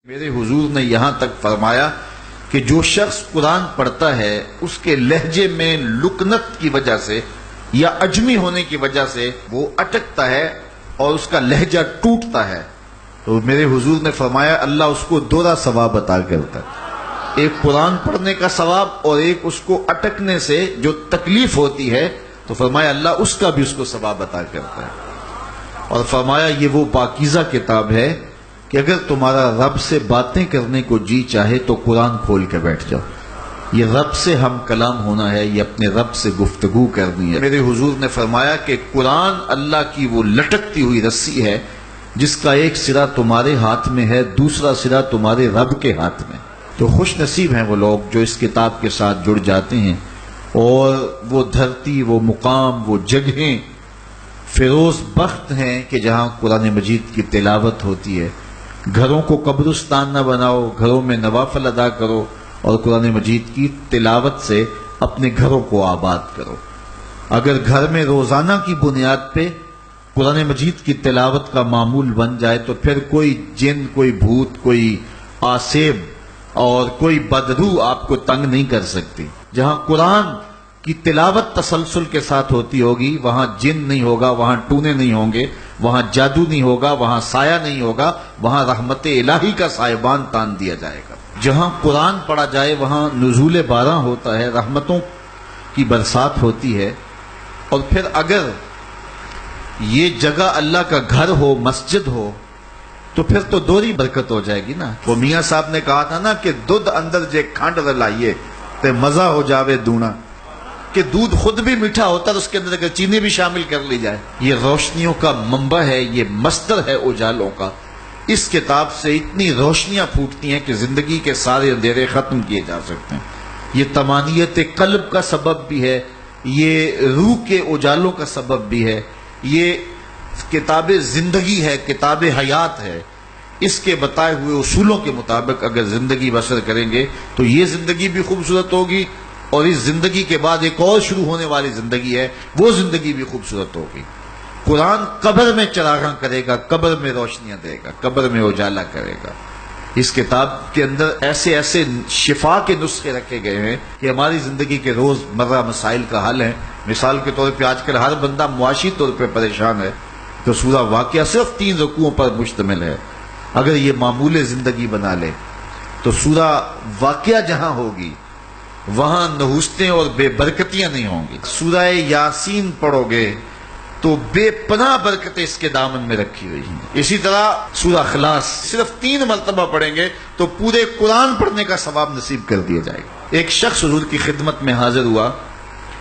میرے حضور نے یہاں تک فرمایا کہ جو شخص قرآن پڑھتا ہے اس کے لہجے میں لکنت کی وجہ سے یا عجمی ہونے کی وجہ سے وہ اٹکتا ہے اور اس کا لہجہ ٹوٹتا ہے، تو میرے حضور نے فرمایا اللہ اس کو دوہرا ثواب عطا کرتا ہے، ایک قرآن پڑھنے کا ثواب اور ایک اس کو اٹکنے سے جو تکلیف ہوتی ہے، تو فرمایا اللہ اس کا بھی اس کو ثواب عطا کرتا ہے۔ اور فرمایا یہ وہ پاکیزہ کتاب ہے کہ اگر تمہارا رب سے باتیں کرنے کو جی چاہے تو قرآن کھول کے بیٹھ جاؤ، یہ رب سے ہم کلام ہونا ہے، یہ اپنے رب سے گفتگو کرنی ہے۔ میرے حضور نے فرمایا کہ قرآن اللہ کی وہ لٹکتی ہوئی رسی ہے جس کا ایک سرا تمہارے ہاتھ میں ہے، دوسرا سرا تمہارے رب کے ہاتھ میں۔ تو خوش نصیب ہیں وہ لوگ جو اس کتاب کے ساتھ جڑ جاتے ہیں اور وہ دھرتی، وہ مقام، وہ جگہیں فیروز بخت ہیں کہ جہاں قرآن مجید کی تلاوت ہوتی ہے۔ گھروں کو قبرستان نہ بناؤ، گھروں میں نوافل ادا کرو اور قرآن مجید کی تلاوت سے اپنے گھروں کو آباد کرو۔ اگر گھر میں روزانہ کی بنیاد پہ قرآن مجید کی تلاوت کا معمول بن جائے تو پھر کوئی جن، کوئی بھوت، کوئی آسیب اور کوئی بدرو آپ کو تنگ نہیں کر سکتی۔ جہاں قرآن کی تلاوت تسلسل کے ساتھ ہوتی ہوگی وہاں جن نہیں ہوگا، وہاں ٹونے نہیں ہوں گے، وہاں جادو نہیں ہوگا، وہاں سایہ نہیں ہوگا، وہاں رحمت الہی کا سائبان تان دیا جائے گا۔ جہاں قرآن پڑھا جائے وہاں نزول باران ہوتا ہے، رحمتوں کی برسات ہوتی ہے۔ اور پھر اگر یہ جگہ اللہ کا گھر ہو، مسجد ہو، تو پھر تو دوہری برکت ہو جائے گی نا۔ وہ میاں صاحب نے کہا تھا نا کہ دودھ اندر جے کھانڈ رلائیے تے مزہ ہو جاوے دونا، کہ دودھ خود بھی میٹھا ہوتا ہے، اس کے اندر اگر چینی بھی شامل کر لی جائے۔ یہ روشنیوں کا منبع ہے، یہ مصدر ہے اجالوں کا۔ اس کتاب سے اتنی روشنیاں پھوٹتی ہیں کہ زندگی کے سارے اندھیرے ختم کیے جا سکتے ہیں۔ یہ طمانیت قلب کا سبب بھی ہے، یہ روح کے اجالوں کا سبب بھی ہے، یہ کتاب زندگی ہے، کتاب حیات ہے۔ اس کے بتائے ہوئے اصولوں کے مطابق اگر زندگی بسر کریں گے تو یہ زندگی بھی خوبصورت ہوگی، اور اس زندگی کے بعد ایک اور شروع ہونے والی زندگی ہے، وہ زندگی بھی خوبصورت ہوگی۔ قرآن قبر میں چراغاں کرے گا، قبر میں روشنیاں دے گا، قبر میں اجالا کرے گا۔ اس کتاب کے اندر ایسے ایسے شفا کے نسخے رکھے گئے ہیں کہ ہماری زندگی کے روز مرہ مسائل کا حل ہے۔ مثال کے طور پہ آج کل ہر بندہ معاشی طور پہ پریشان ہے، تو سورہ واقعہ صرف 3 رکوعوں پر مشتمل ہے۔ اگر یہ معمول زندگی بنا لے تو سورہ واقعہ جہاں ہوگی وہاں نحوستیں اور بے برکتیاں نہیں ہوں گی۔ سورہ یاسین پڑھو گے تو بے پناہ برکتیں اس کے دامن میں رکھی ہوئی ہیں۔ اسی طرح سورہ اخلاص صرف 3 مرتبہ پڑھیں گے تو پورے قرآن پڑھنے کا ثواب نصیب کر دیا جائے گا۔ ایک شخص حضور کی خدمت میں حاضر ہوا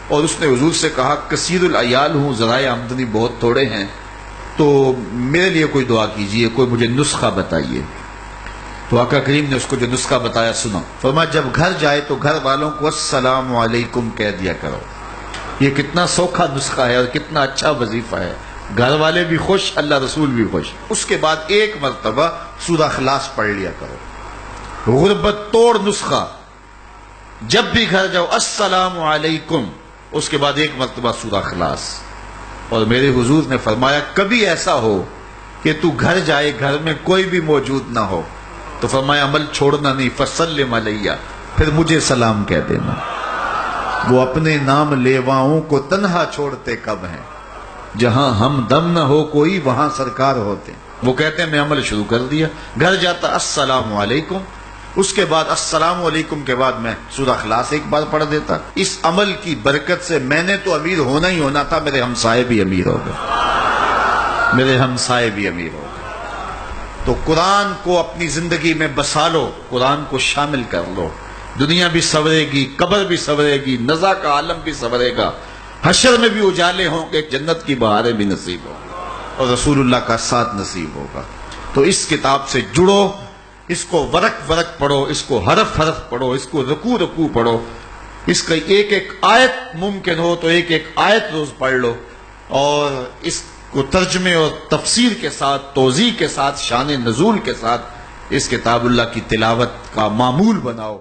اور اس نے حضور سے کہا کثیر العیال ہوں، ذرائع آمدنی بہت تھوڑے ہیں، تو میرے لیے کوئی دعا کیجئے، کوئی مجھے نسخہ بتائیے۔ تو آقا کریم نے اس کو جو نسخہ بتایا سنا، فرمایا جب گھر جائے تو گھر والوں کو السلام علیکم کہہ دیا کرو۔ یہ کتنا سوکھا نسخہ ہے اور کتنا اچھا وظیفہ ہے، گھر والے بھی خوش، اللہ رسول بھی خوش۔ اس کے بعد 1 مرتبہ سورہ اخلاص پڑھ لیا کرو، غربت توڑ نسخہ۔ جب بھی گھر جاؤ السلام علیکم، اس کے بعد 1 مرتبہ سورہ اخلاص۔ اور میرے حضور نے فرمایا کبھی ایسا ہو کہ تو گھر جائے، گھر میں کوئی بھی موجود نہ ہو، تو فرمایا عمل چھوڑنا نہیں، فسلم علیہ، پھر مجھے سلام کہہ دینا۔ وہ اپنے نام لیواؤں کو تنہا چھوڑتے کب ہیں، جہاں ہم دم نہ ہو کوئی وہاں سرکار ہوتے۔ وہ کہتے ہیں میں عمل شروع کر دیا، گھر جاتا السلام علیکم، اس کے بعد السلام علیکم کے بعد میں سورہ اخلاص 1 بار پڑھ دیتا۔ اس عمل کی برکت سے میں نے تو امیر ہونا ہی ہونا تھا، میرے ہمسائے بھی امیر ہو گئے، میرے ہمسائے بھی امیر ہو گئے۔ تو قرآن کو اپنی زندگی میں بسا لو، قرآن کو شامل کر لو، دنیا بھی سنورے گی، قبر بھی سنورے گی، نزا کا عالم بھی سنورے گا، حشر میں بھی اجالے ہوں گے، جنت کی بہاریں بھی نصیب ہوں گی، اور رسول اللہ کا ساتھ نصیب ہوگا۔ تو اس کتاب سے جڑو، اس کو ورق ورق پڑھو، اس کو حرف حرف پڑھو، اس کو رکوع رکوع پڑھو، اس کا ایک ایک آیت ممکن ہو تو ایک ایک آیت روز پڑھ لو، اور اس کو ترجمے اور تفسیر کے ساتھ، توضیح کے ساتھ، شان نزول کے ساتھ اس کتاب اللہ کی تلاوت کا معمول بناؤ۔